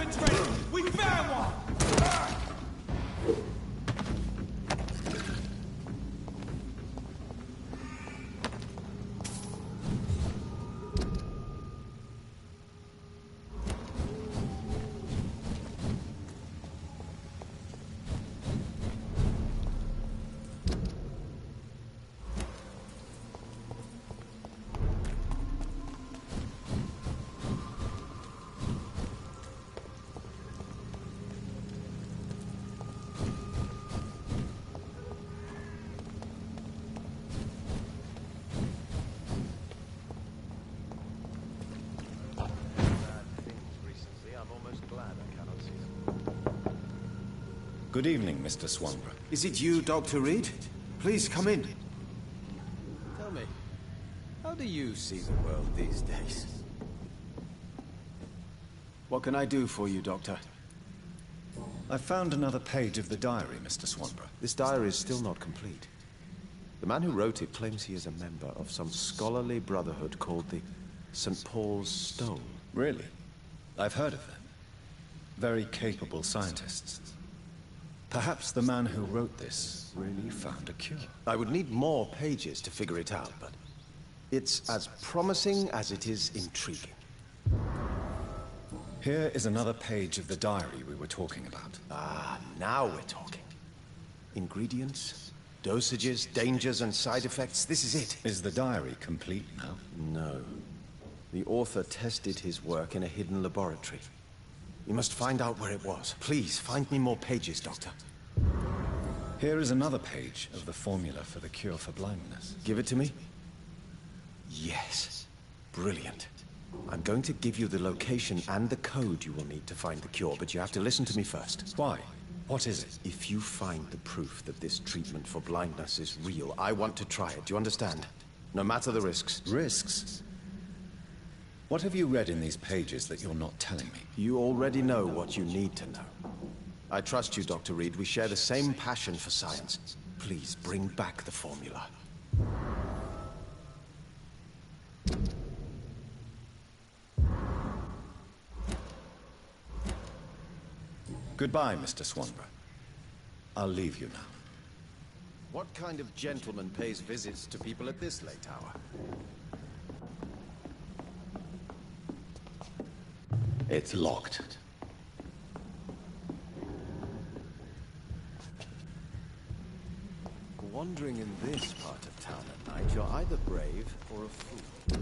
weapons ready! We found one! Good evening, Mr. Swanborough. Is it you, Dr. Reed? Please come in. Tell me, how do you see the world these days? What can I do for you, Doctor? I found another page of the diary, Mr. Swanborough. This diary is still not complete. The man who wrote it claims he is a member of some scholarly brotherhood called the St. Paul's Stone. Really? I've heard of them. Very capable scientists. Perhaps the man who wrote this really found a cure. I would need more pages to figure it out, but it's as promising as it is intriguing. Here is another page of the diary we were talking about. Ah, now we're talking. Ingredients, dosages, dangers, and side effects. This is it. Is the diary complete now? No. The author tested his work in a hidden laboratory. You must find out where it was. Please, find me more pages, Doctor. Here is another page of the formula for the cure for blindness. Give it to me? Yes. Brilliant. I'm going to give you the location and the code you will need to find the cure, but you have to listen to me first. Why? What is it? If you find the proof that this treatment for blindness is real, I want to try it. Do you understand? No matter the risks. Risks? What have you read in these pages that you're not telling me? You already know what you need to know. I trust you, Dr. Reed. We share the same passion for science. Please, bring back the formula. Goodbye, Mr. Swanborough. I'll leave you now. What kind of gentleman pays visits to people at this late hour? It's locked. Wandering in this part of town at night, you're either brave or a fool.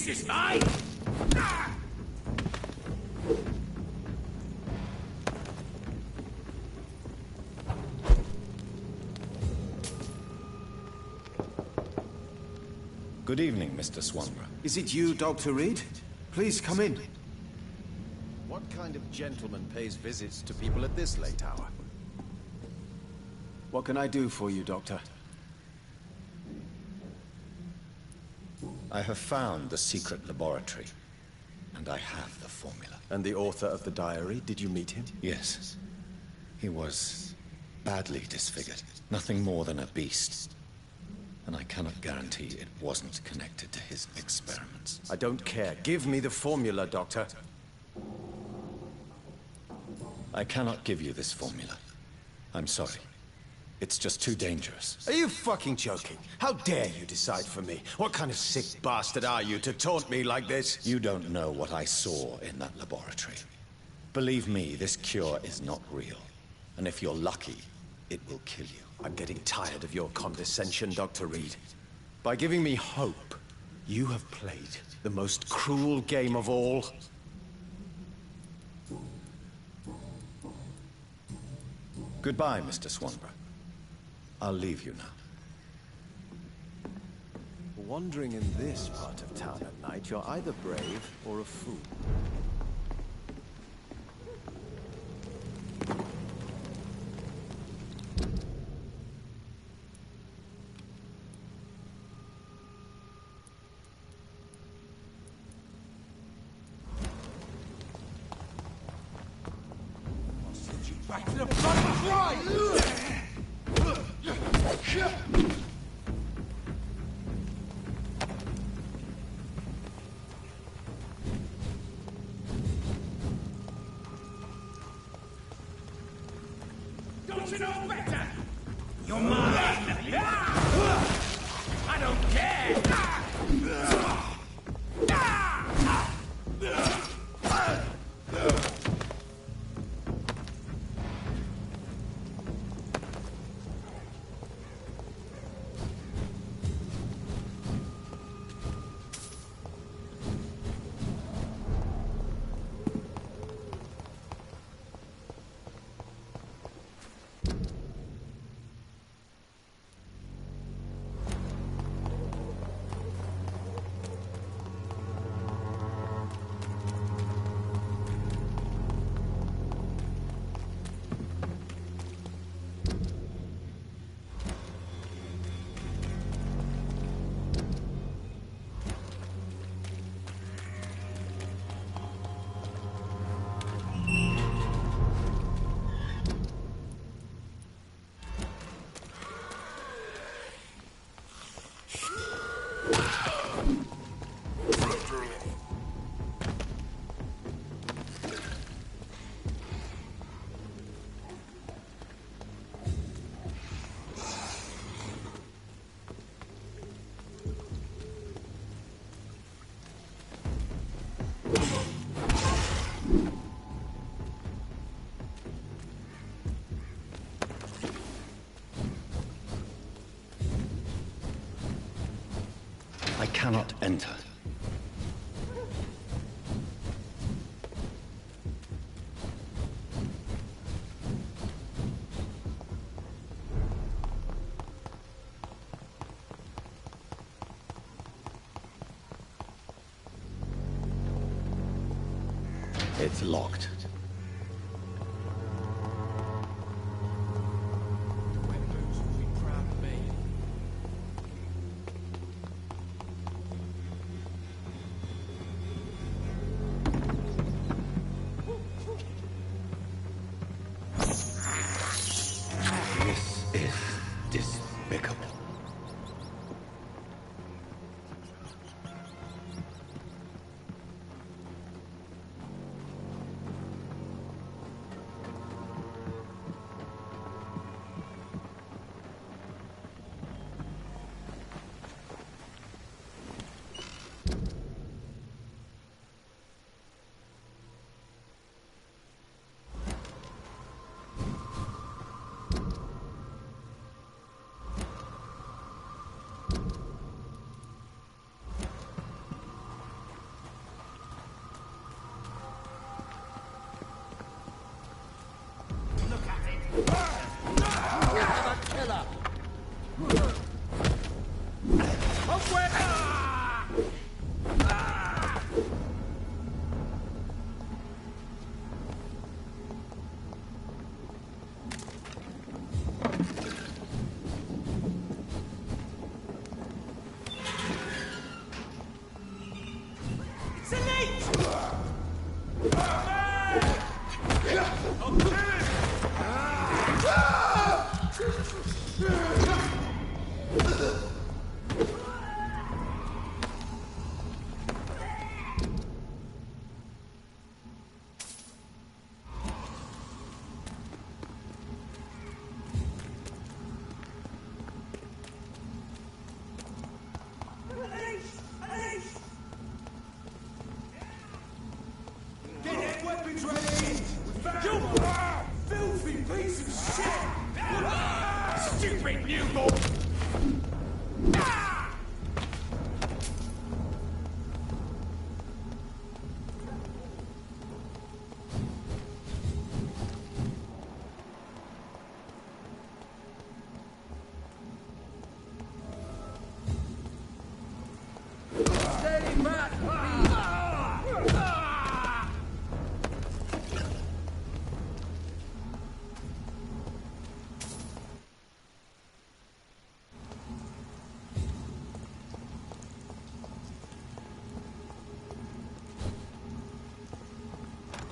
business, mate! Good evening, Mr. Swanborough. Is it you, Dr. Reed? Please come in. What kind of gentleman pays visits to people at this late hour? What can I do for you, Doctor? I have found the secret laboratory, and I have the formula. And the author of the diary, did you meet him? Yes. He was badly disfigured. Nothing more than a beast. And I cannot guarantee it wasn't connected to his experiments. I don't care. Give me the formula, Doctor. I cannot give you this formula. I'm sorry. It's just too dangerous. Are you fucking joking? How dare you decide for me? What kind of sick bastard are you to taunt me like this? You don't know what I saw in that laboratory. Believe me, this cure is not real. And if you're lucky, it will kill you. I'm getting tired of your condescension, Dr. Reed. By giving me hope, you have played the most cruel game of all. Goodbye, Mr. Swanborough. I'll leave you now. Wandering in this part of town at night, you're either brave or a fool. Back to the front of the ride! Don't you know better? You're mine! I don't care! I cannot enter. It's locked. This is despicable.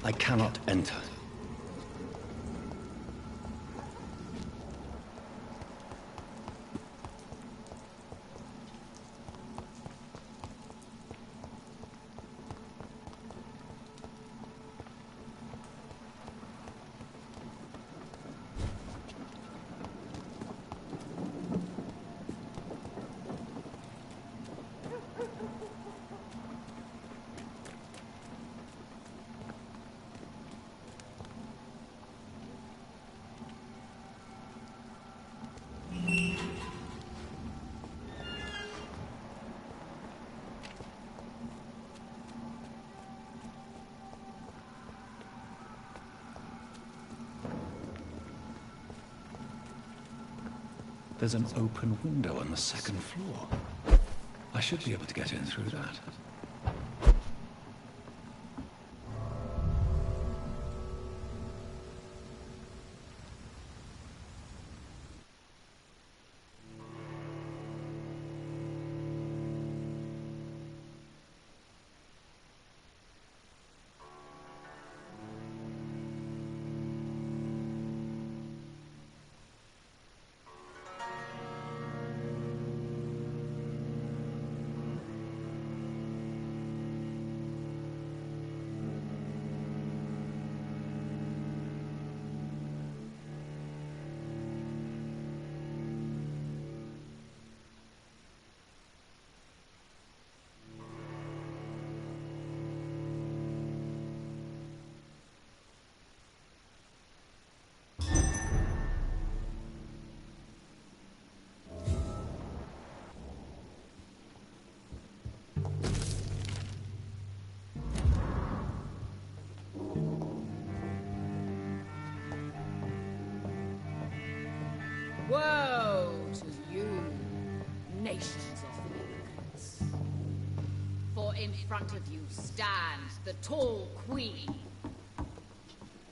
I cannot enter. There's an open window on the second floor. I should be able to get in through that. Woe to you, nations of the Americans. For in front of you stands the tall queen.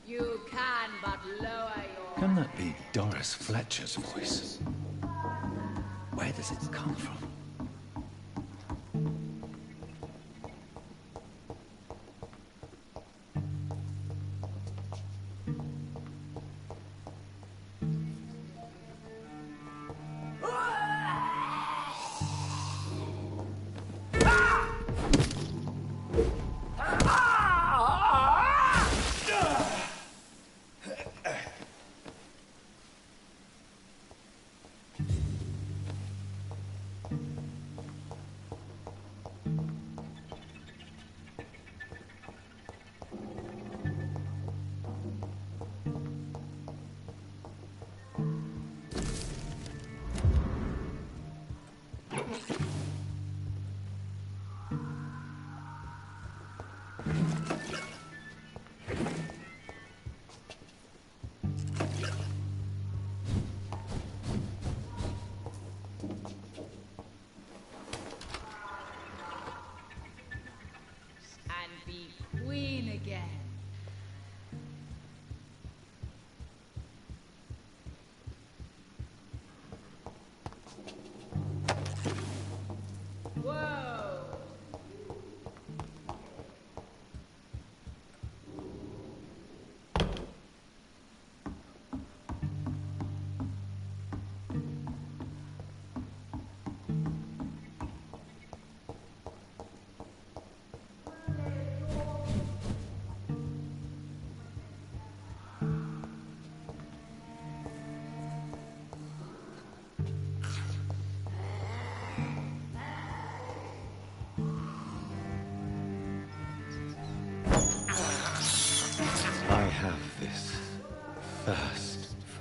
You can but lower your... Can that be Doris Fletcher's voice? Where does it come from?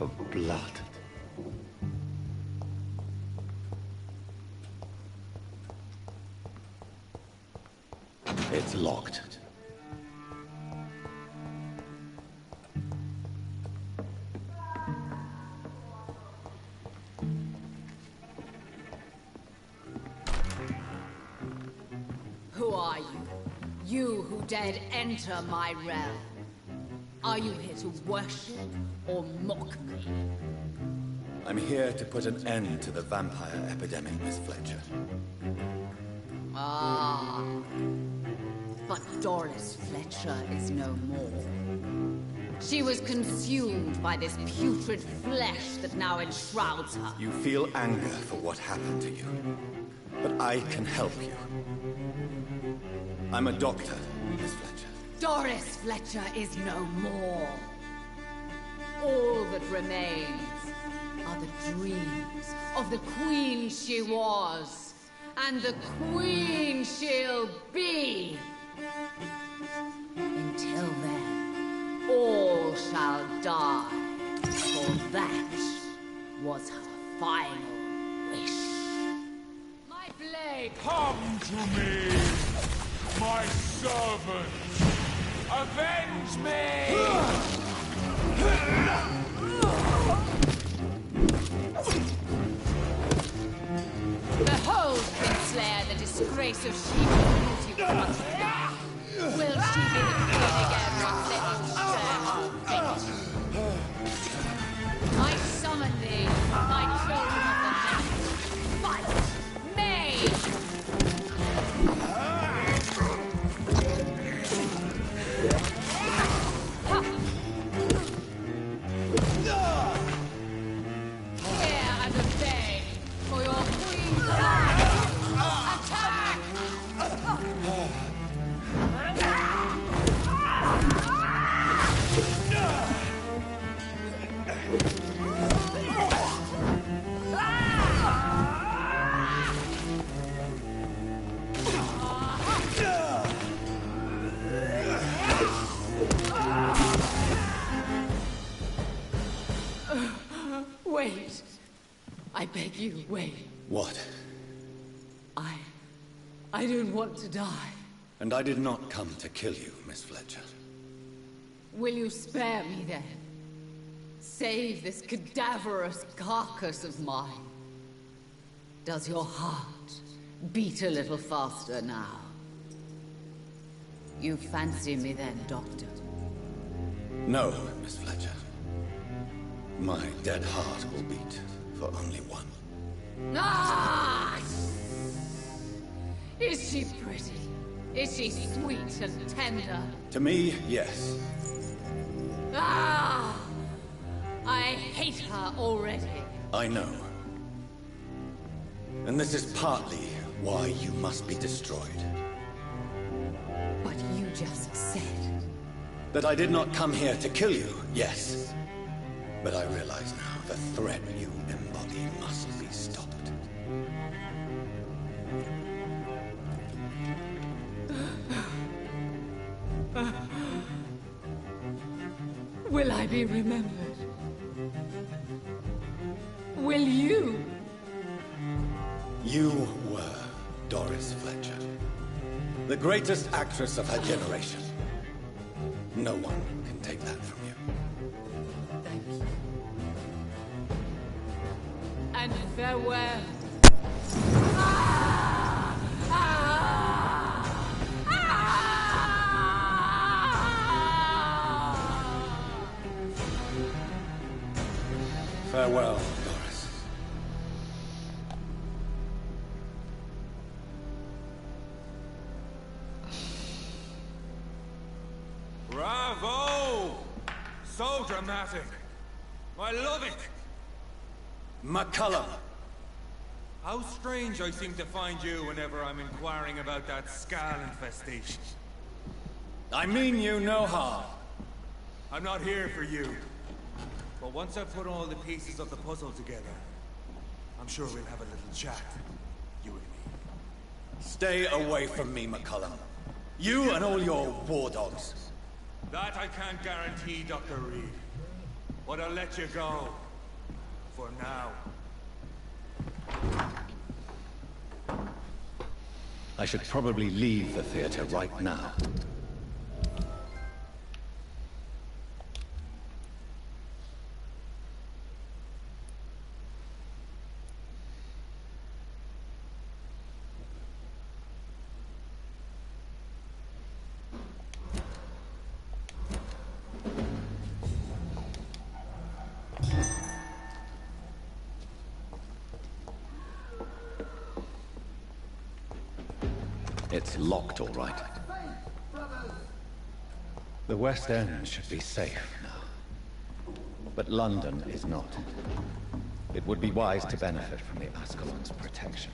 for blood. It's locked. Who are you? You who dared enter my realm. Are you here to worship or mock me? I'm here to put an end to the vampire epidemic, Miss Fletcher. Ah. But Doris Fletcher is no more. She was consumed by this putrid flesh that now enshrouds her. You feel anger for what happened to you, but I can help you. I'm a doctor, Miss Fletcher. Doris Fletcher is no more. All that remains are the dreams of the queen she was, and the queen she'll be. Until then, all shall die, for that was her final wish. My blade! Come to me, my servant! Avenge me! Behold, Kingslayer, the disgrace of sheep who you once were. Will she be the queen again once they all share her fate? I summon thee, my children of the night. Fight! May! Hear and obey, for your queen's life. Attack! Wait. I beg you, wait. What? I don't want to die. And I did not come to kill you, Miss Fletcher. Will you spare me then? Save this cadaverous carcass of mine. Does your heart beat a little faster now? You fancy me then, Doctor? No, Miss Fletcher. My dead heart will beat for only one. Ah! Is she pretty? Is she sweet and tender? To me, yes. Ah! I hate her already. I know. And this is partly why you must be destroyed. But you just said... That I did not come here to kill you, yes. But I realize now the threat you embody must be stopped. Will I be remembered? Will you? You were Doris Fletcher. The greatest actress of her generation. No one can take that from you. Thank you. And farewell. Ah! Ah! Ah! Farewell, Doris. Bravo! So dramatic. I love it. McCullum! How strange I seem to find you whenever I'm inquiring about that Skal infestation. I mean you no harm. I'm not here for you. But once I've put all the pieces of the puzzle together, I'm sure we'll have a little chat. You and me. Stay away from me, McCullum. You and all your war dogs. That I can't guarantee, Dr. Reed. but I'll let you go. For now. I should probably leave the theater right now. It's locked, all right. The West End should be safe now. But London is not. It would be wise to benefit from the Ascalon's protection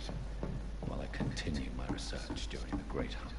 while I continue my research during the Great Hunt.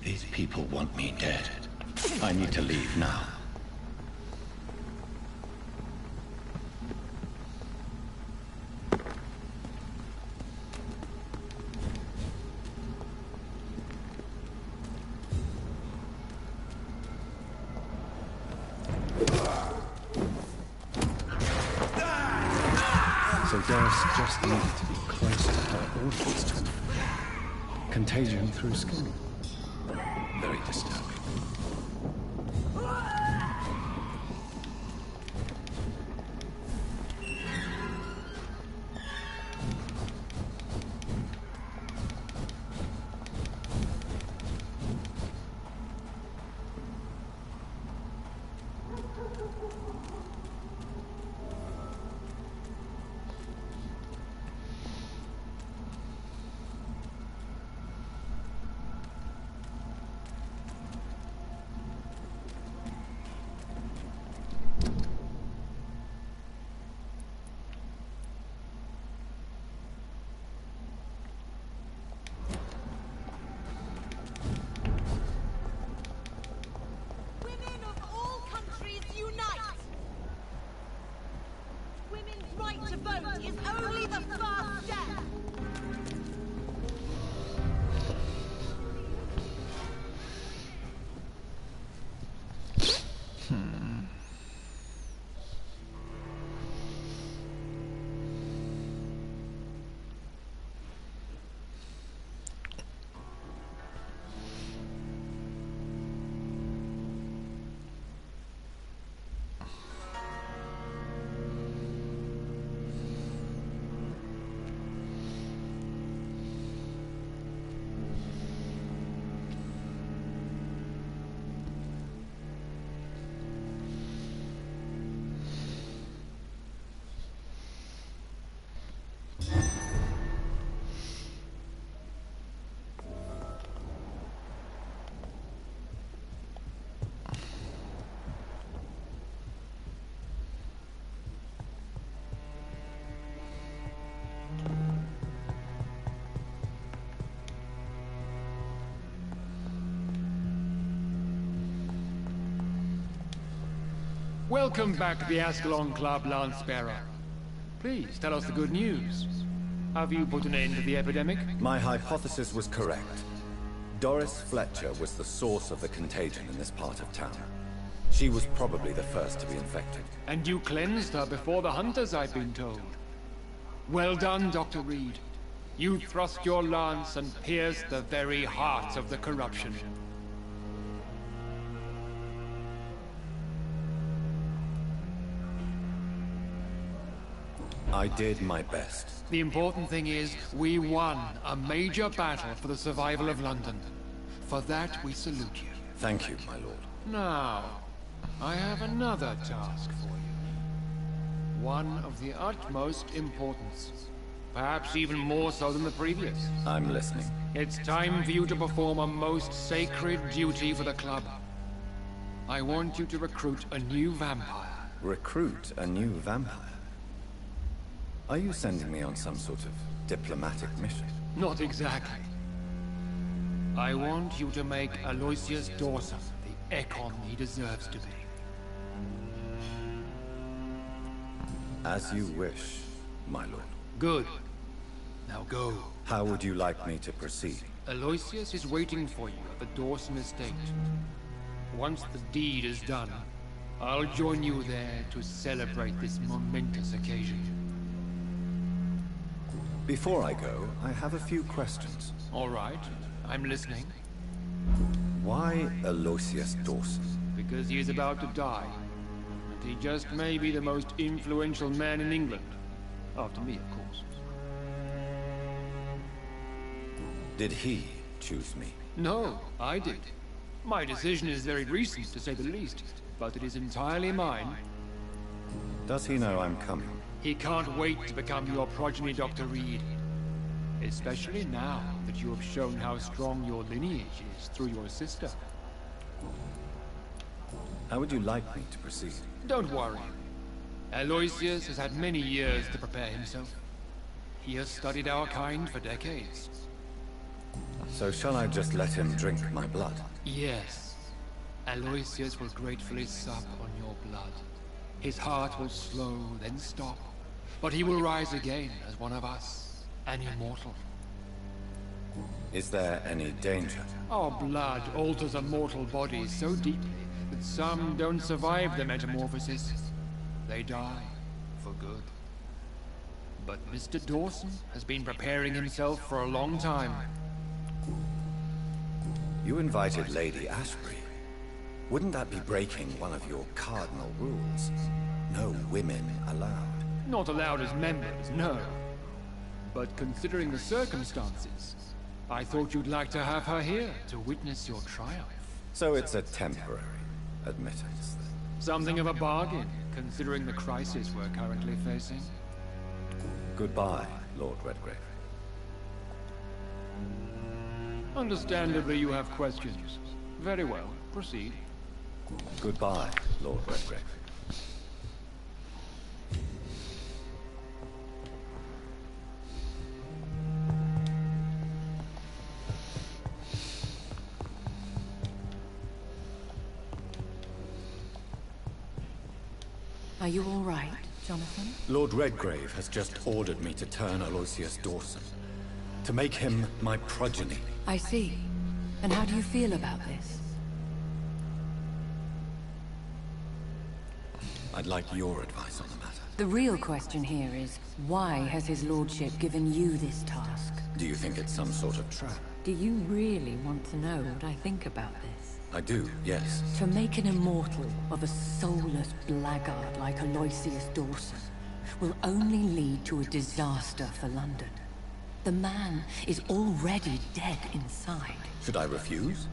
These people want me dead. I need to leave now. So Garrus just needed to be close to her audience. Contagion through skin. Very disturbing. To vote is only the first step. Welcome back to the Ascalon Club, Lance Bearer. Please, tell us the good news. Have you put an end to the epidemic? My hypothesis was correct. Doris Fletcher was the source of the contagion in this part of town. She was probably the first to be infected. And you cleansed her before the hunters, I've been told. Well done, Dr. Reed. You thrust your lance and pierced the very heart of the corruption. I did my best. The important thing is, we won a major battle for the survival of London. For that, we salute you. Thank you, my lord. Now, I have another task for you. One of the utmost importance. Perhaps even more so than the previous. I'm listening. It's time for you to perform a most sacred duty for the club. I want you to recruit a new vampire. Recruit a new vampire? Are you sending me on some sort of diplomatic mission? Not exactly. I want you to make Aloysius Dawson the Ekon he deserves to be. As you wish, my lord. Good. Now go. How would you like me to proceed? Aloysius is waiting for you at the Dawson estate. Once the deed is done, I'll join you there to celebrate this momentous occasion. Before I go, I have a few questions. All right, I'm listening. Why Aloysius Dawson? Because he is about to die. And he just may be the most influential man in England. After me, of course. Did he choose me? No, I did. My decision is very recent, to say the least, but it is entirely mine. Does he know I'm coming? He can't wait to become your progeny, Dr. Reed. Especially now that you have shown how strong your lineage is through your sister. How would you like me to proceed? Don't worry. Aloysius has had many years to prepare himself. He has studied our kind for decades. So shall I just let him drink my blood? Yes. Aloysius will gratefully sup on your blood. His heart will slow, then stop. But he will rise again as one of us, an immortal. Is there any danger? Our blood alters a mortal body so deeply that some don't survive the metamorphosis. They die for good. But Mr. Dawson has been preparing himself for a long time. You invited Lady Ashbury. Wouldn't that be breaking one of your cardinal rules? No women allowed. Not allowed as members, no. But considering the circumstances, I thought you'd like to have her here to witness your triumph. So it's a temporary admittance, then. Something of a bargain, considering the crisis we're currently facing. Goodbye, Lord Redgrave. Understandably, you have questions. Very well, proceed. Goodbye, Lord Redgrave. Are you all right, Jonathan? Lord Redgrave has just ordered me to turn Aloysius Dawson. To make him my progeny. I see. And how do you feel about this? I'd like your advice on the matter. The real question here is, why has his lordship given you this task? Do you think it's some sort of trap? Do you really want to know what I think about this? I do, yes. To make an immortal of a soulless blackguard like Aloysius Dawson will only lead to a disaster for London. The man is already dead inside. Should I refuse?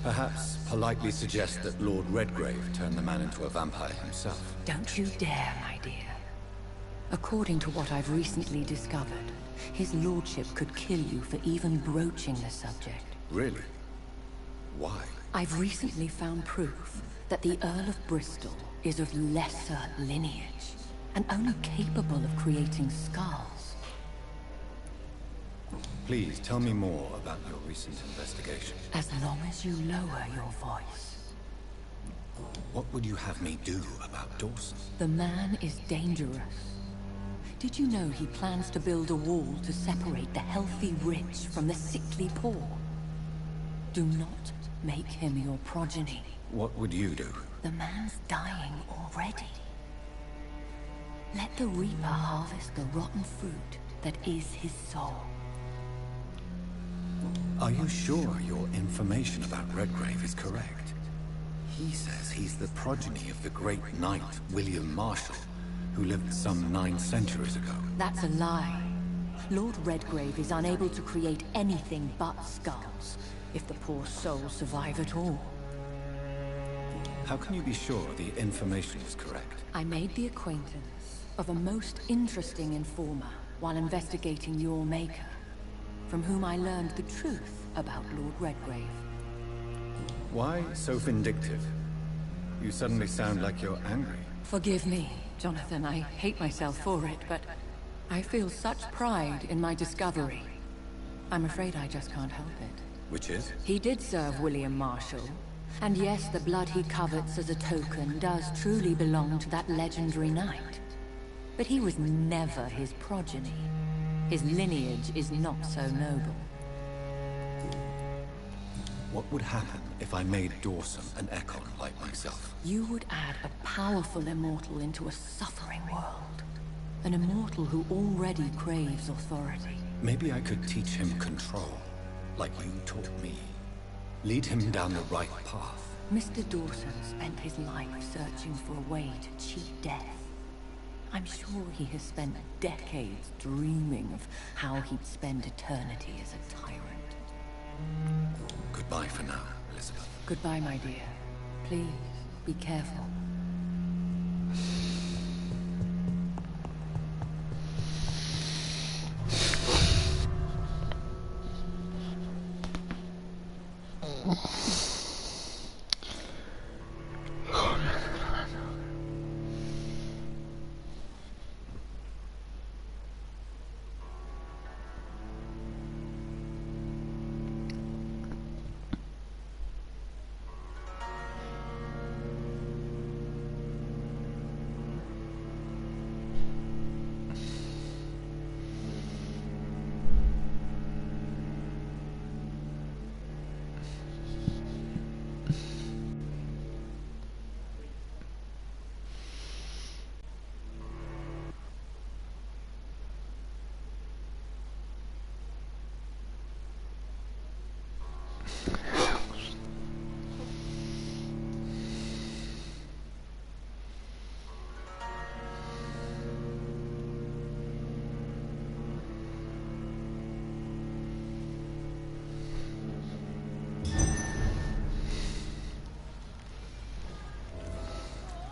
Perhaps politely suggest that Lord Redgrave turn the man into a vampire himself. Don't you dare, my dear. According to what I've recently discovered, his lordship could kill you for even broaching the subject. Really? Why? I've recently found proof that the Earl of Bristol is of lesser lineage, and only capable of creating skulls. Please tell me more about your recent investigation. As long as you lower your voice. What would you have me do about Dawson? The man is dangerous. Did you know he plans to build a wall to separate the healthy rich from the sickly poor? Do not make him your progeny. What would you do? The man's dying already. Let the Reaper harvest the rotten fruit that is his soul. Are you sure your information about Redgrave is correct? He says he's the progeny of the great knight, William Marshall, who lived some 9 centuries ago. That's a lie. Lord Redgrave is unable to create anything but skulls, if the poor souls survive at all. How can you be sure the information is correct? I made the acquaintance of a most interesting informer while investigating your maker, from whom I learned the truth about Lord Redgrave. Why so vindictive? You suddenly sound like you're angry. Forgive me, Jonathan. I hate myself for it, but I feel such pride in my discovery. I'm afraid I just can't help it. Which is? He did serve William Marshall. And yes, the blood he covets as a token does truly belong to that legendary knight. But he was never his progeny. His lineage is not so noble. What would happen if I made Dawson an Ekon like myself? You would add a powerful immortal into a suffering world. An immortal who already craves authority. Maybe I could teach him control, like you taught me. Lead him down the right path. Mr. Dawson spent his life searching for a way to cheat death. I'm sure he has spent decades dreaming of how he'd spend eternity as a tyrant. Goodbye for now, Elizabeth. Goodbye, my dear. Please, be careful.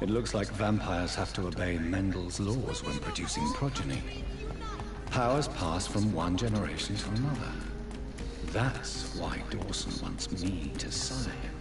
It looks like vampires have to obey Mendel's laws when producing progeny. Powers pass from one generation to another. That's why Dawson wants me to sire him.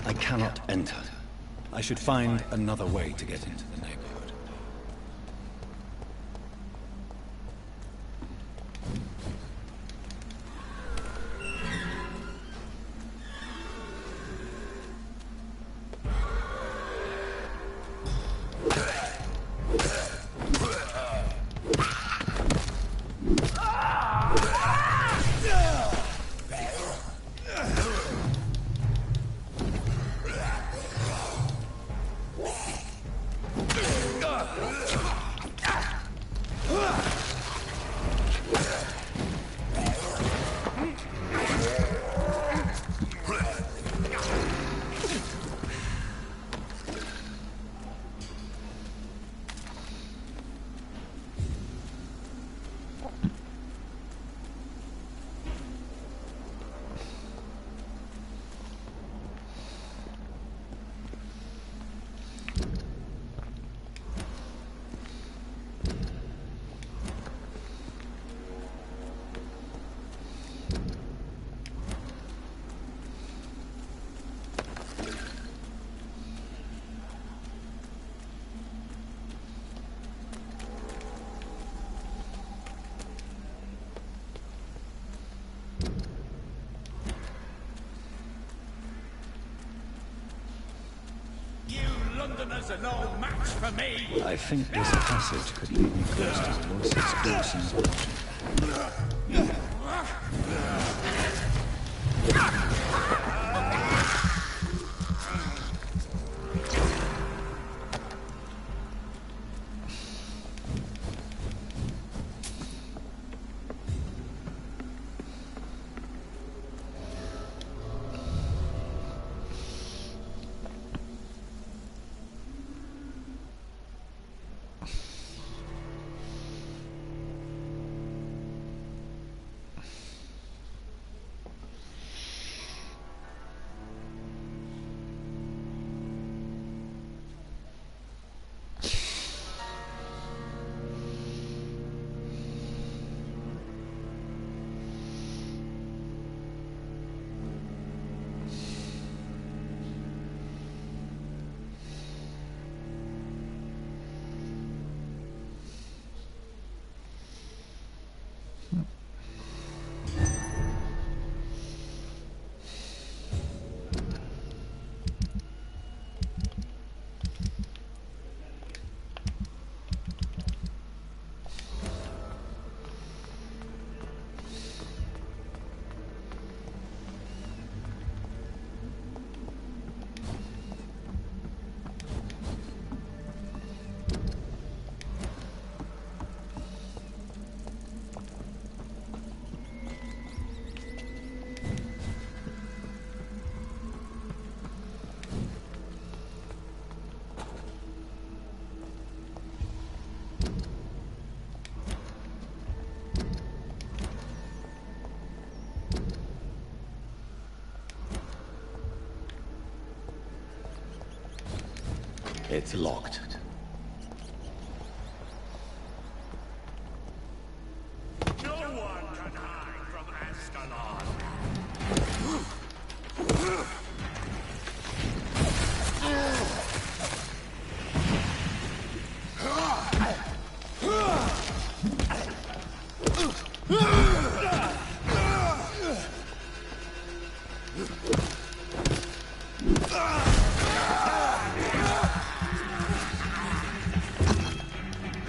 I cannot enter. I should find another way to get into the neighborhood. for me! I think this passage could lead me close to Aloysius Dawson's mansion. It's locked. No one can hide from Ascalon.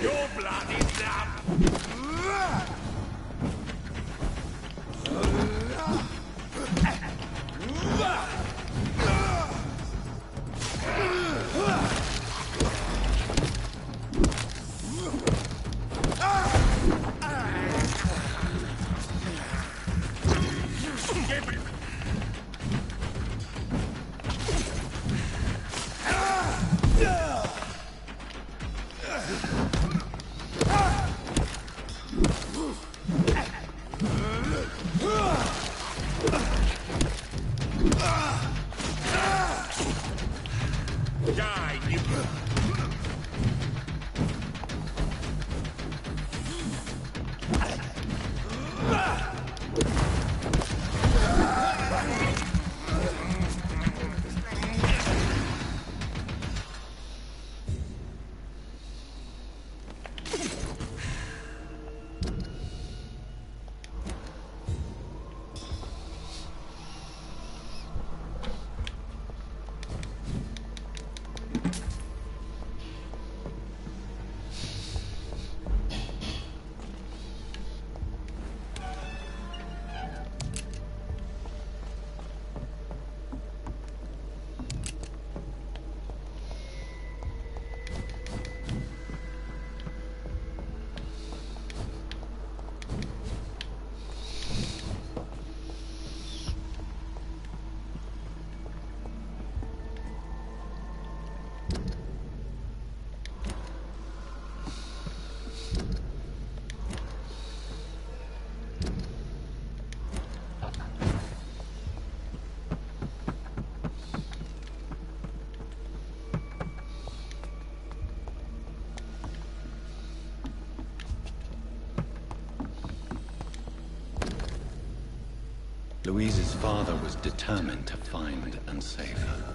Your blood is damp. Die, you. Louise's father was determined to find and save her.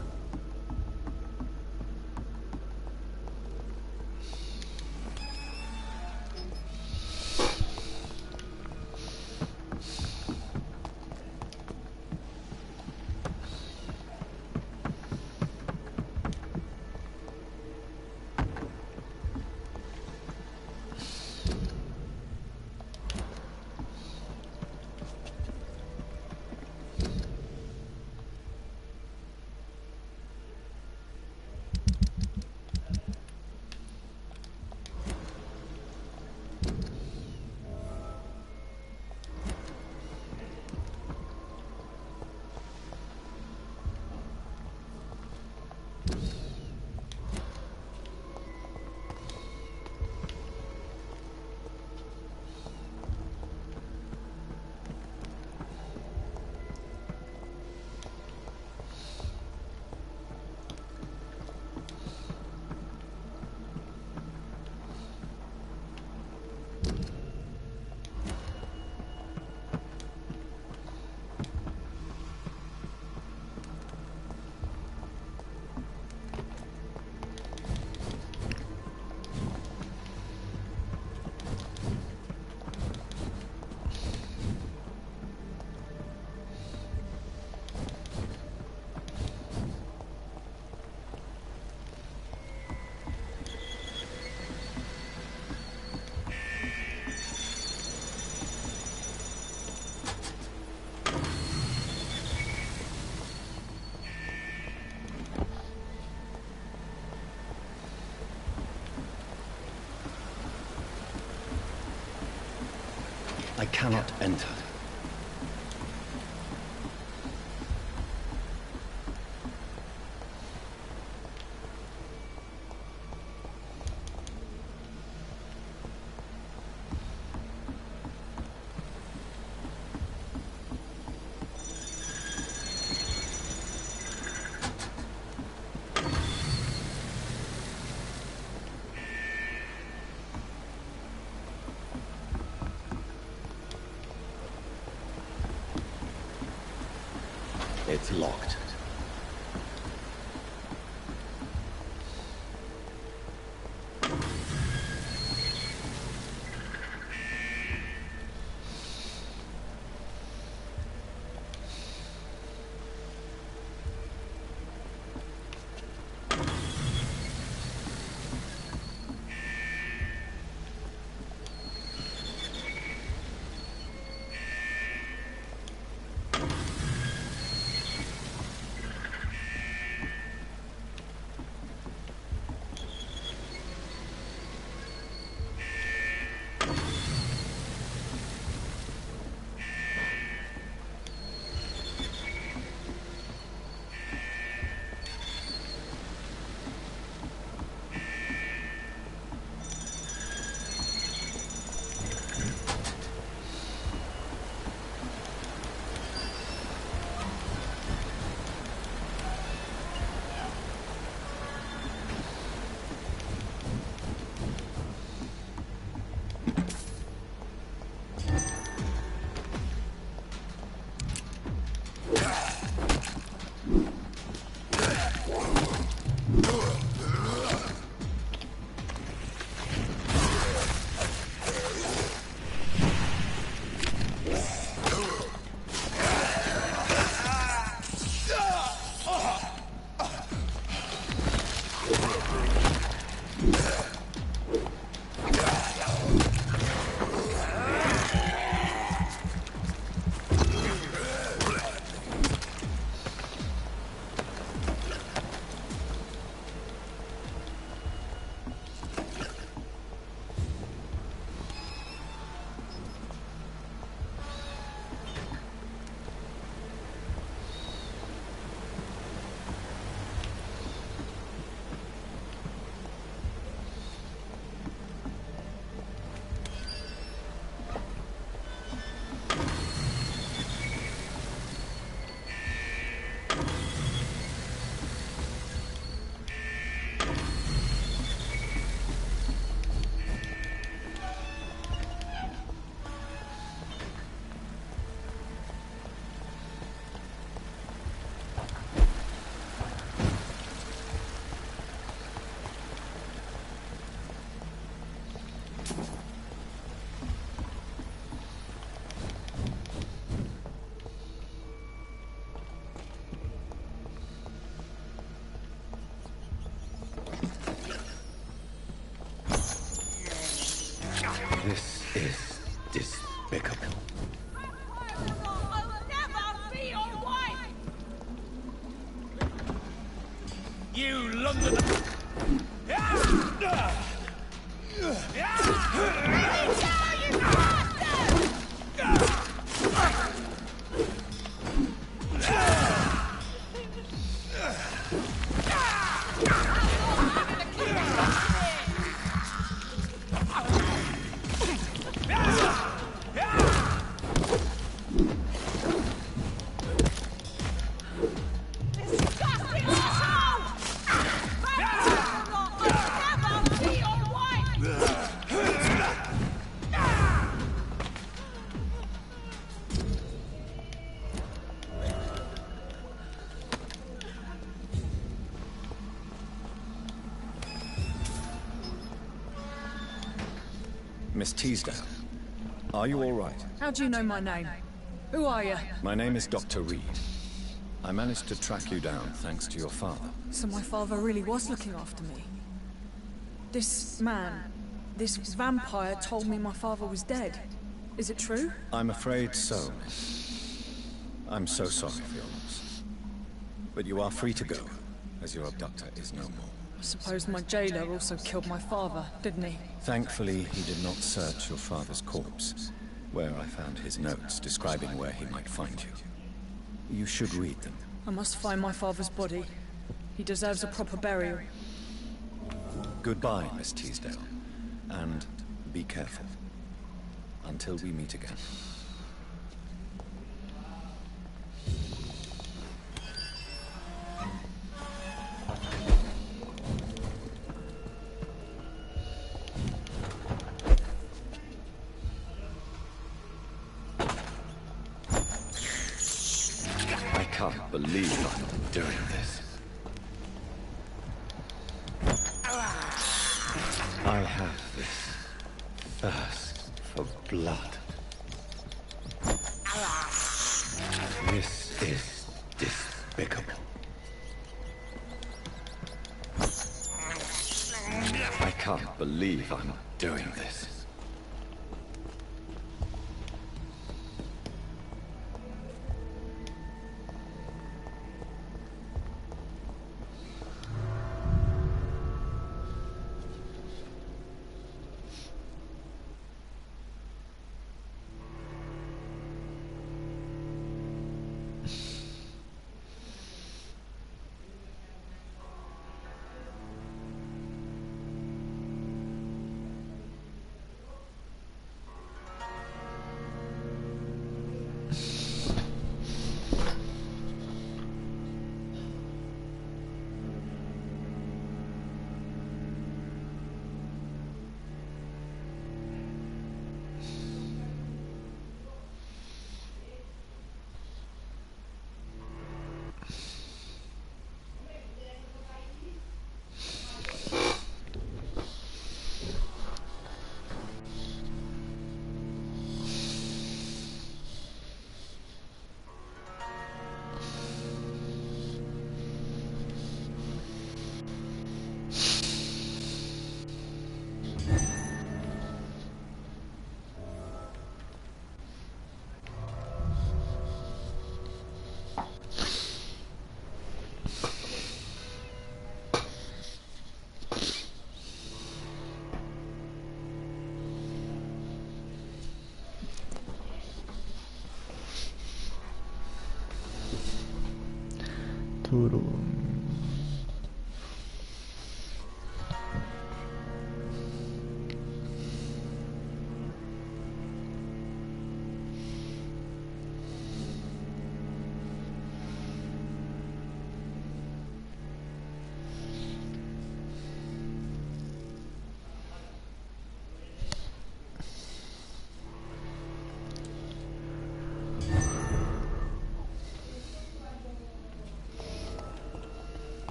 I cannot enter. It's locked. This is despicable. I'll never be your wife! You London... Miss Teasdale, are you all right? How do you know my name? Who are you? My name is Dr. Reed. I managed to track you down thanks to your father. So my father really was looking after me. This man, this vampire told me my father was dead. Is it true? I'm afraid so, Miss. I'm so sorry for your loss. But you are free to go, as your abductor is no more. I suppose my jailer also killed my father, didn't he? Thankfully, he did not search your father's corpse. where I found his notes describing where he might find you. You should read them. I must find my father's body. He deserves a proper burial. Goodbye, Miss Teasdale. And be careful. Until we meet again. I can't believe I'm doing this. I have this thirst for blood. This is despicable. I can't believe I'm doing this.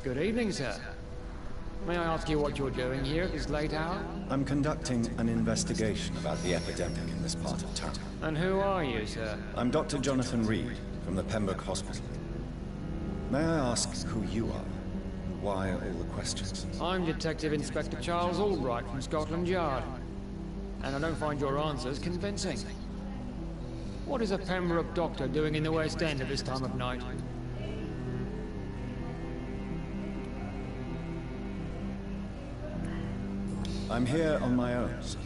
Good evening, sir. May I ask you what you're doing here at this late hour? I'm conducting an investigation about the epidemic in this part of town. And who are you, sir? I'm Dr. Jonathan Reed, from the Pembroke Hospital. May I ask who you are? Why all the questions? I'm Detective Inspector Charles Albright from Scotland Yard. And I don't find your answers convincing. What is a Pembroke doctor doing in the West End at this time of night? I'm here on my own, sir.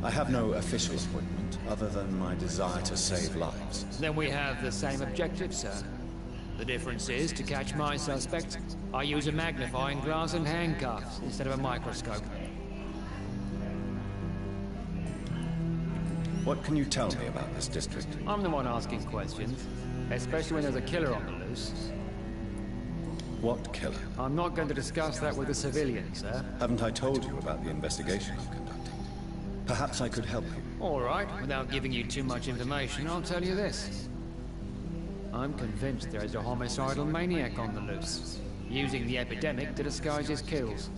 I have no official appointment, other than my desire to save lives. Then we have the same objective, sir. The difference is, to catch my suspect, I use a magnifying glass and handcuffs instead of a microscope. What can you tell me about this district? I'm the one asking questions, especially when there's a killer on the loose. What killer? I'm not going to discuss that with the civilians, sir. Haven't I told you about the investigation I'm conducting? Perhaps I could help you. All right, without giving you too much information, I'll tell you this. I'm convinced there is a homicidal maniac on the loose, using the epidemic to disguise his kills.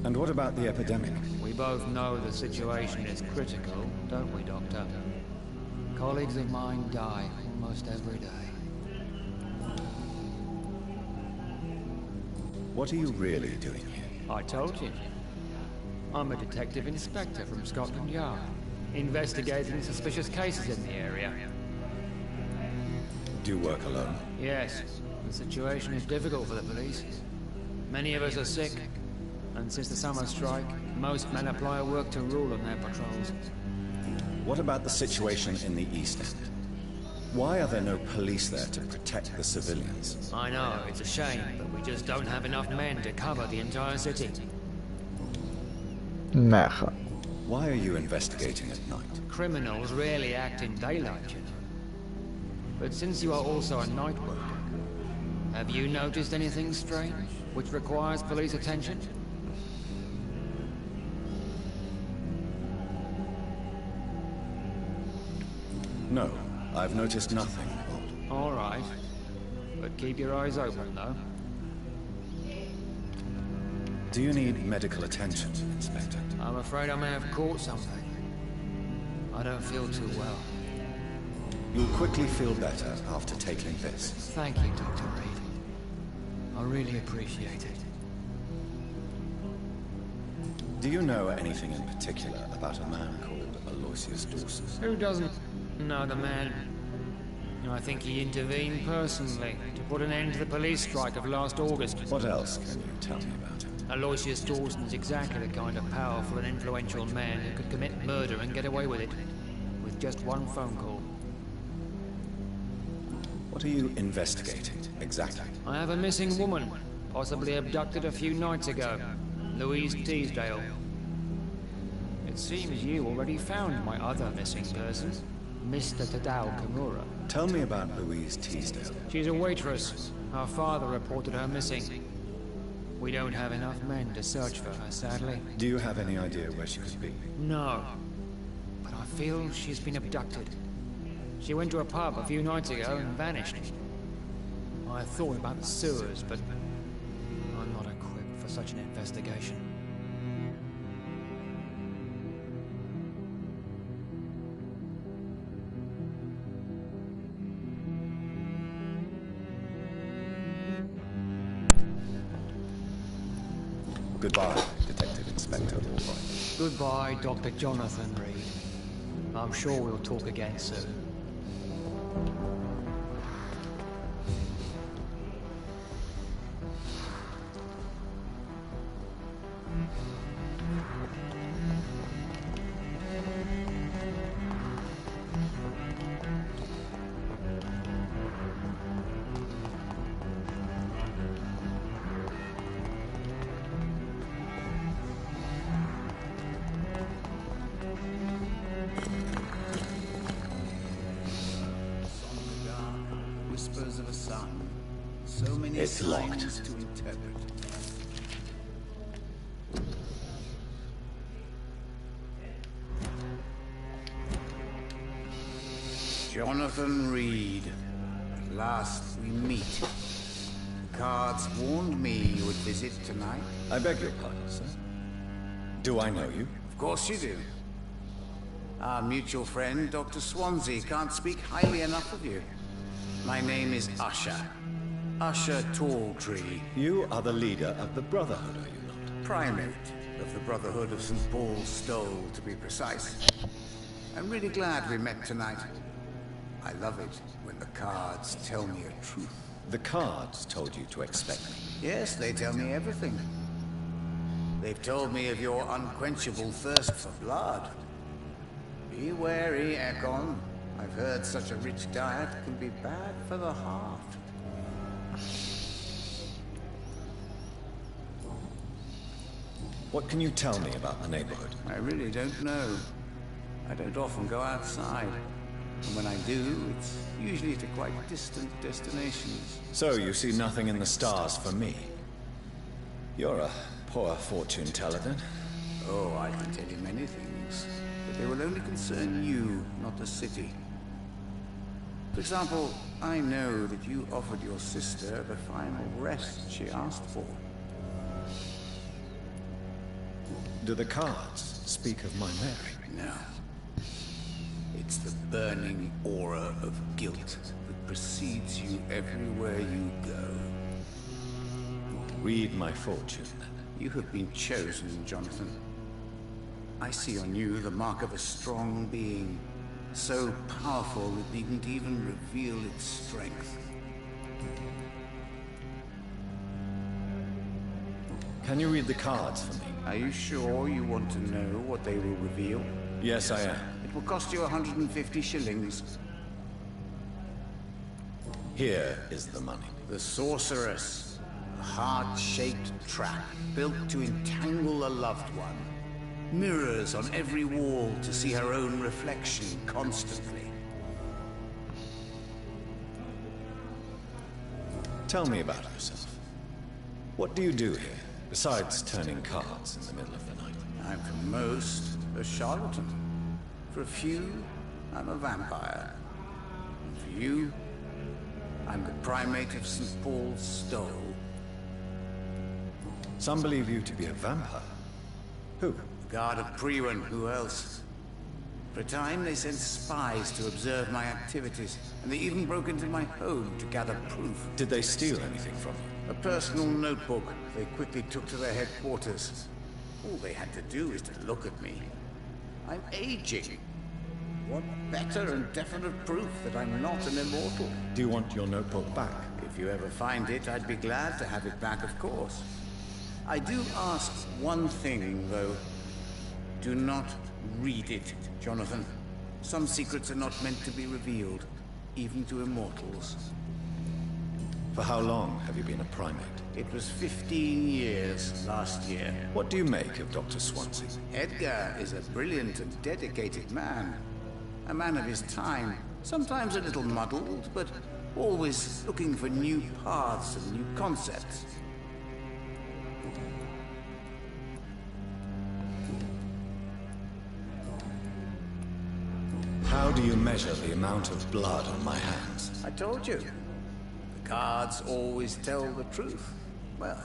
And what about the epidemic? We both know the situation is critical, don't we, Doctor? Colleagues of mine die almost every day. What are you really doing here? I told you. I'm a detective inspector from Scotland Yard, investigating suspicious cases in the area. Do you work alone? Yes. The situation is difficult for the police. Many of us are sick, and since the summer strike, most men apply a work to rule on their patrols. What about the situation in the East End? Why are there no police there to protect the civilians? I know, it's a shame, but we just don't have enough men to cover the entire city. Why are you investigating at night? Criminals rarely act in daylight, you know. But since you are also a night worker, have you noticed anything strange, which requires police attention? No, I've noticed nothing. All right. But keep your eyes open, though. Do you need medical attention, Inspector? I'm afraid I may have caught something. I don't feel too well. You'll quickly feel better after taking this. Thank you, Dr. Reed. I really appreciate it. Do you know anything in particular about a man called Aloysius Dawson? Who doesn't know the man? I think he intervened personally to put an end to the police strike of last August. What else can you tell me about it? Aloysius Dawson's exactly the kind of powerful and influential man who could commit murder and get away with it, with just one phone call. What are you investigating, exactly? I have a missing woman, possibly abducted a few nights ago. Louise Teasdale. It seems you already found my other missing person, Mr. Tadao Kimura. Tell me about Louise Teasdale. She's a waitress. Her father reported her missing. We don't have enough men to search for her, sadly. Do you have any idea where she could be? No. But I feel she's been abducted. She went to a pub a few nights ago and vanished. I thought about the sewers, but I'm not equipped for such an investigation. Goodbye, Detective Inspector Albright. Goodbye, Dr. Jonathan Reed. I'm sure we'll talk again soon. Whispers of a sun. So many It's locked. signs to interpret. Jonathan Reed. At last we meet. cards warned me you would visit tonight. I beg your pardon, sir. Do I know you? Of course you do. Our mutual friend, Dr. Swansea, can't speak highly enough of you. My name is Usher. Usher Talltree. You are the leader of the Brotherhood, are you not? Primate of the Brotherhood of St. Paul's Stole, to be precise. I'm really glad we met tonight. I love it when the cards tell me a truth. The cards told you to expect me. Yes, they tell me everything. They've told me of your unquenchable thirst for blood. Be wary, Ekon. I've heard such a rich diet can be bad for the heart. What can you tell me about the neighborhood? I really don't know. I don't often go outside. And when I do, it's usually to quite distant destinations. So you see nothing in the stars for me? You're a poor fortune teller, then? Oh, I can tell you many things. But they will only concern you, not the city. For example, I know that you offered your sister the final rest she asked for. Do the cards speak of my Mary? No. It's the burning aura of guilt that precedes you everywhere you go. Read my fortune. You have been chosen, Jonathan. I see on you the mark of a strong being, so powerful it needn't even reveal its strength. Can you read the cards for me? Are you sure you want to know what they will reveal? Yes, I am. It will cost you 150 shillings. Here is the money. The Sorceress. A heart-shaped trap built to entangle a loved one. Mirrors on every wall to see her own reflection constantly. Tell me about yourself. What do you do here, besides turning cards in the middle of the night? I'm for most a charlatan. For a few, I'm a vampire. And for you, I'm the primate of St. Paul's Stole. Some believe you to be a vampire. Who? The Guard of Priwen, who else? For a time, they sent spies to observe my activities, and they even broke into my home to gather proof. Did they steal anything from you? A personal notebook they quickly took to their headquarters. All they had to do is to look at me. I'm aging. What better and definite proof that I'm not an immortal? Do you want your notebook back? If you ever find it, I'd be glad to have it back, of course. I do ask one thing, though. Do not read it, Jonathan. Some secrets are not meant to be revealed, even to immortals. For how long have you been a primate? It was 15 years last year. What do you make of Dr. Swansea? Edgar is a brilliant and dedicated man. A man of his time. Sometimes a little muddled, but always looking for new paths and new concepts. How do you measure the amount of blood on my hands? I told you. The cards always tell the truth. Well,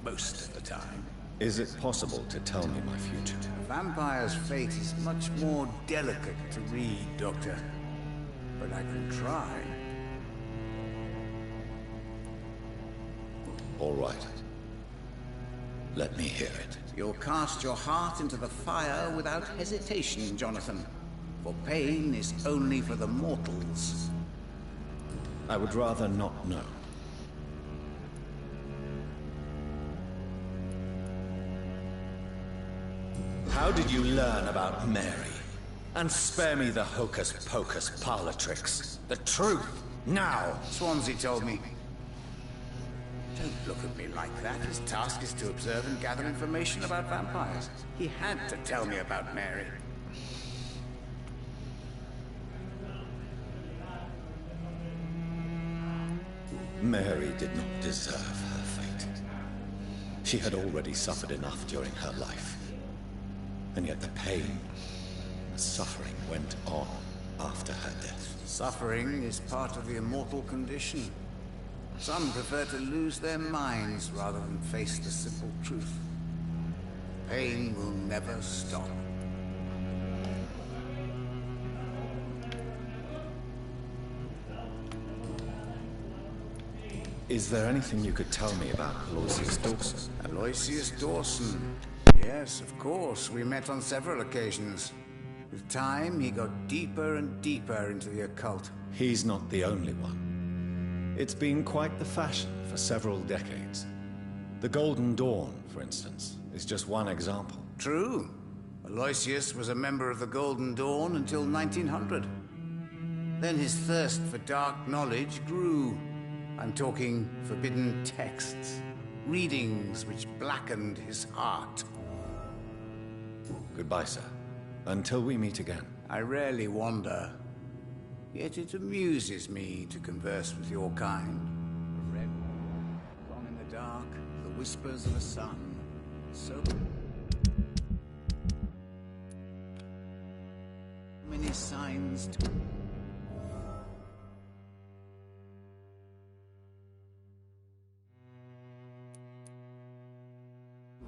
most of the time. Is it possible to tell me my future? A vampire's fate is much more delicate to read, Doctor. But I can try. All right. Let me hear it. You'll cast your heart into the fire without hesitation, Jonathan. For pain is only for the mortals. I would rather not know. How did you learn about Mary? And spare me the hocus-pocus parlor tricks. The truth, now! Swansea told me. Don't look at me like that. His task is to observe and gather information about vampires. He had to tell me about Mary. Mary did not deserve her fate. She had already suffered enough during her life. And yet the pain, the suffering went on after her death. Suffering is part of the immortal condition. Some prefer to lose their minds rather than face the simple truth. Pain will never stop. Is there anything you could tell me about Aloysius Dawson? Aloysius Dawson? Yes, of course. We met on several occasions. With time, he got deeper and deeper into the occult. He's not the only one. It's been quite the fashion for several decades. The Golden Dawn, for instance, is just one example. True. Aloysius was a member of the Golden Dawn until 1900. Then his thirst for dark knowledge grew. I'm talking forbidden texts, readings which blackened his heart. Goodbye, sir. Until we meet again. I rarely wander, yet it amuses me to converse with your kind. The red, gone in the dark, the whispers of a sun. So many signs to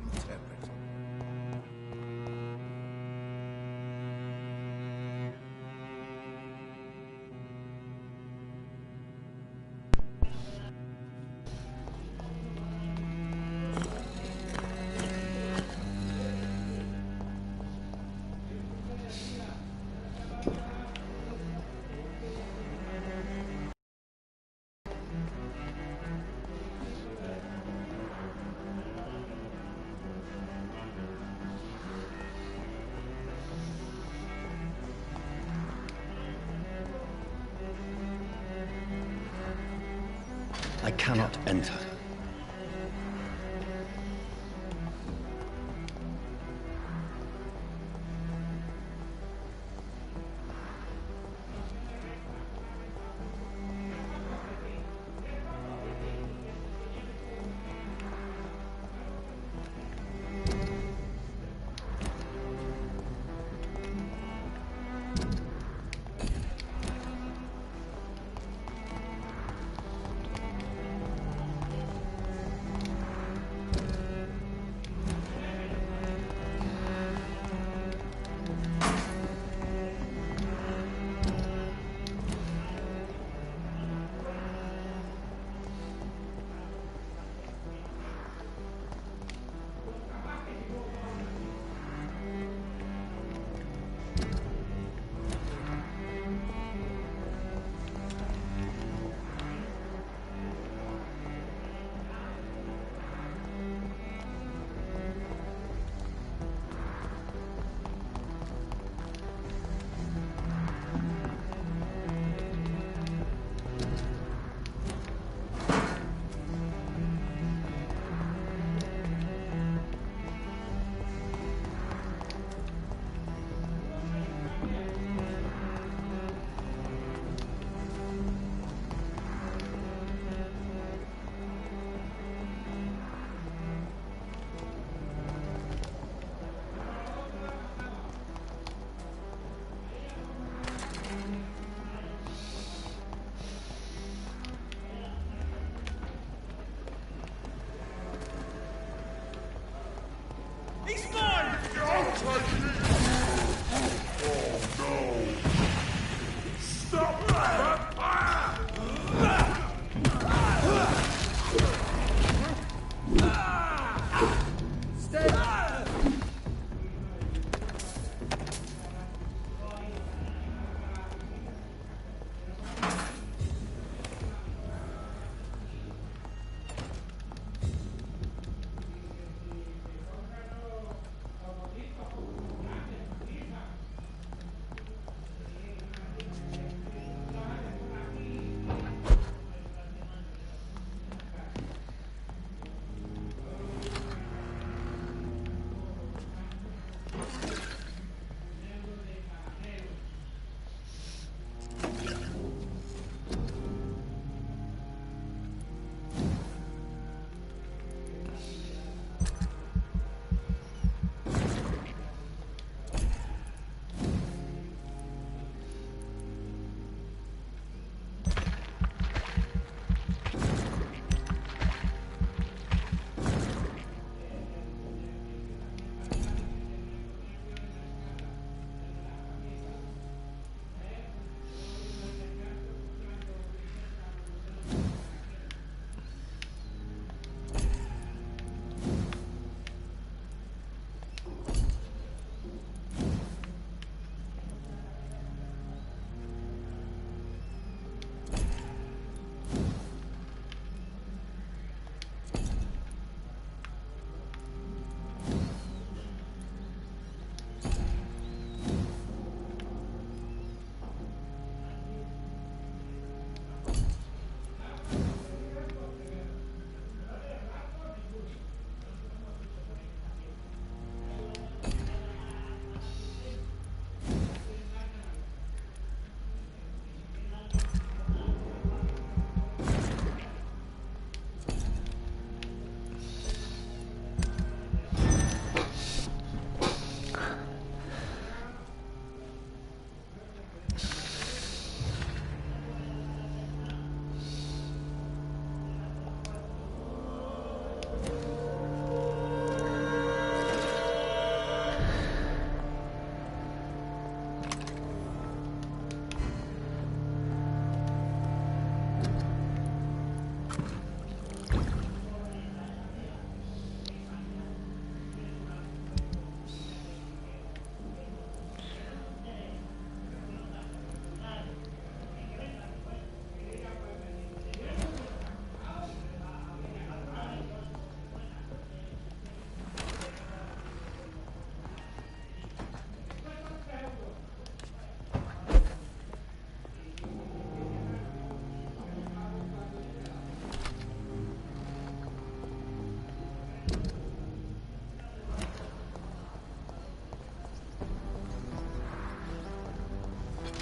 interpret. I cannot enter.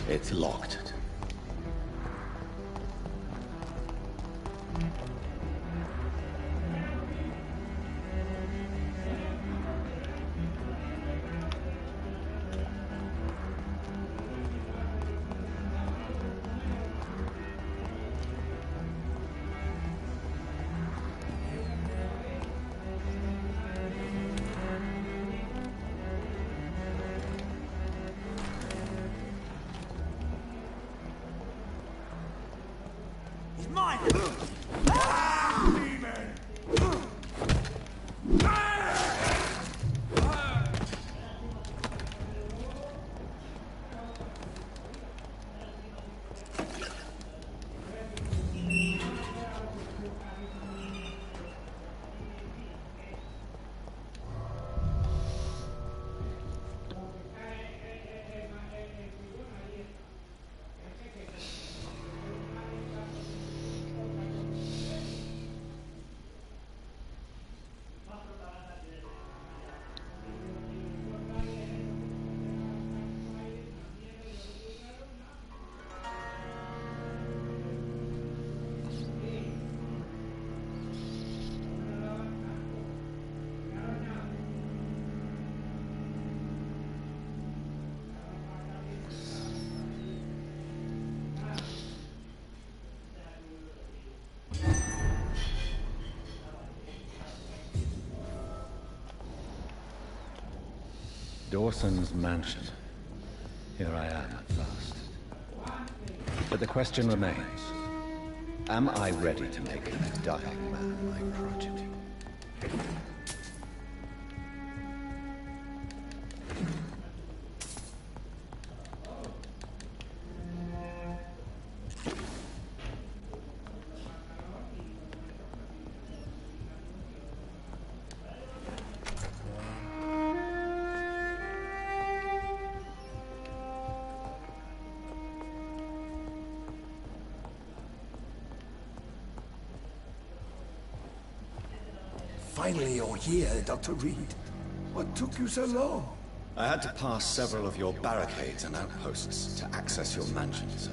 It's locked. Dawson's mansion. Here I am at last. But the question remains, am I ready to make a dying man my progeny? Finally, you're here, Dr. Reed. What took you so long? I had to pass several of your barricades and outposts to access your mansion, sir.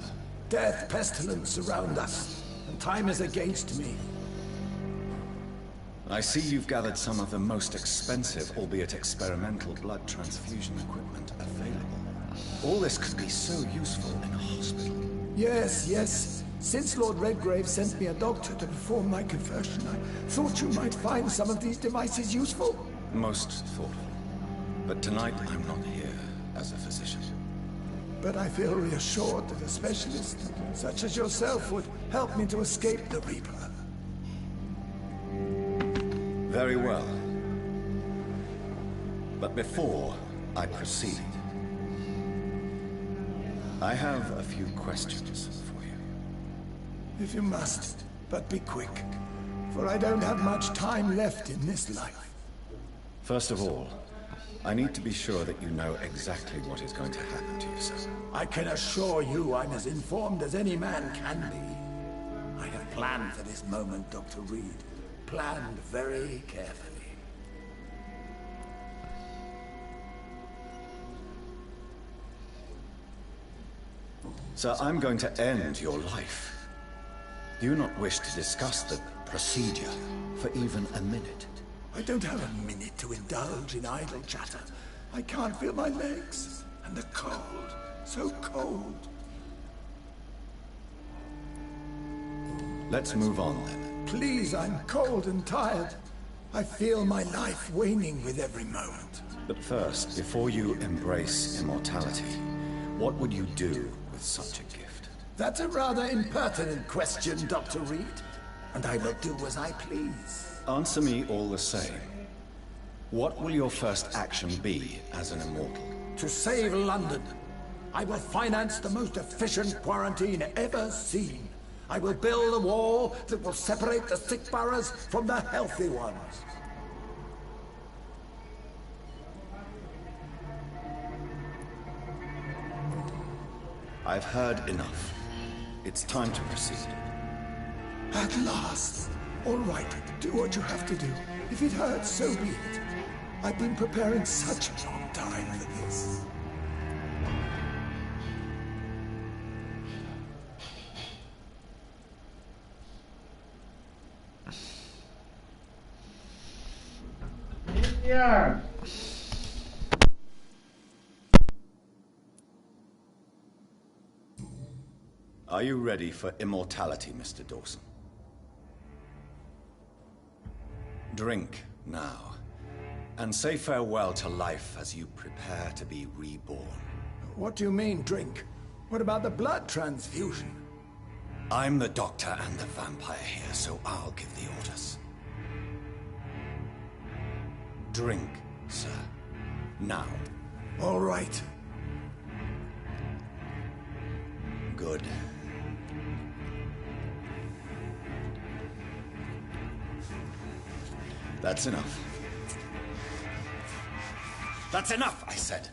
Death, pestilence surround us, and time is against me. I see you've gathered some of the most expensive, albeit experimental, blood transfusion equipment available. All this could be so useful in a hospital. Yes, yes. Since Lord Redgrave sent me a doctor to perform my conversion, I thought you might find some of these devices useful. Most thoughtful. But tonight I'm not here as a physician. But I feel reassured that a specialist such as yourself would help me to escape the Reaper. Very well. But before I proceed, I have a few questions for you. If you must, but be quick, for I don't have much time left in this life. First of all, I need to be sure that you know exactly what is going to happen to you, sir. I can assure you I'm as informed as any man can be. I have planned for this moment, Dr. Reed. Planned very carefully. Sir, I'm going to end your life. Do you not wish to discuss the procedure for even a minute? I don't have a minute to indulge in idle chatter. I can't feel my legs. And the cold. So cold. Let's move on, then. Please, I'm cold and tired. I feel my life waning with every moment. But first, before you embrace immortality, what would you do with such a gift? That's a rather impertinent question, Dr. Reed. And I will do as I please. Answer me all the same. What will your first action be as an immortal? To save London. I will finance the most efficient quarantine ever seen. I will build a wall that will separate the sick boroughs from the healthy ones. I've heard enough. It's time to proceed. At last. All right, do what you have to do. If it hurts, so be it. I've been preparing such a long time for this. Yeah. Are you ready for immortality, Mr. Dawson? Drink now, and say farewell to life as you prepare to be reborn. What do you mean, drink? What about the blood transfusion? I'm the doctor and the vampire here, so I'll give the orders. Drink, sir. Now. All right. Good. That's enough. That's enough, I said.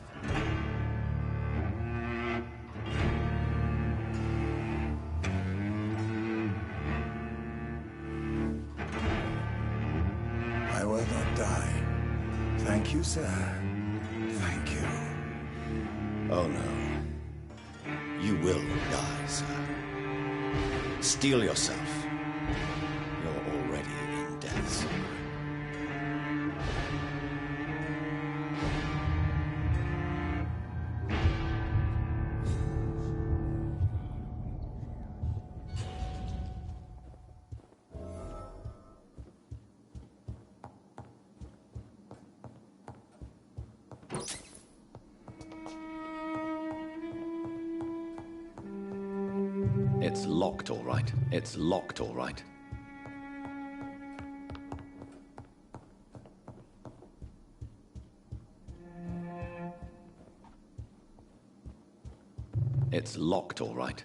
I will not die. Thank you, sir. Thank you. Oh, no. You will die, sir. Steel yourself. You're already in death's door. It's locked, all right. It's locked, all right. It's locked, all right.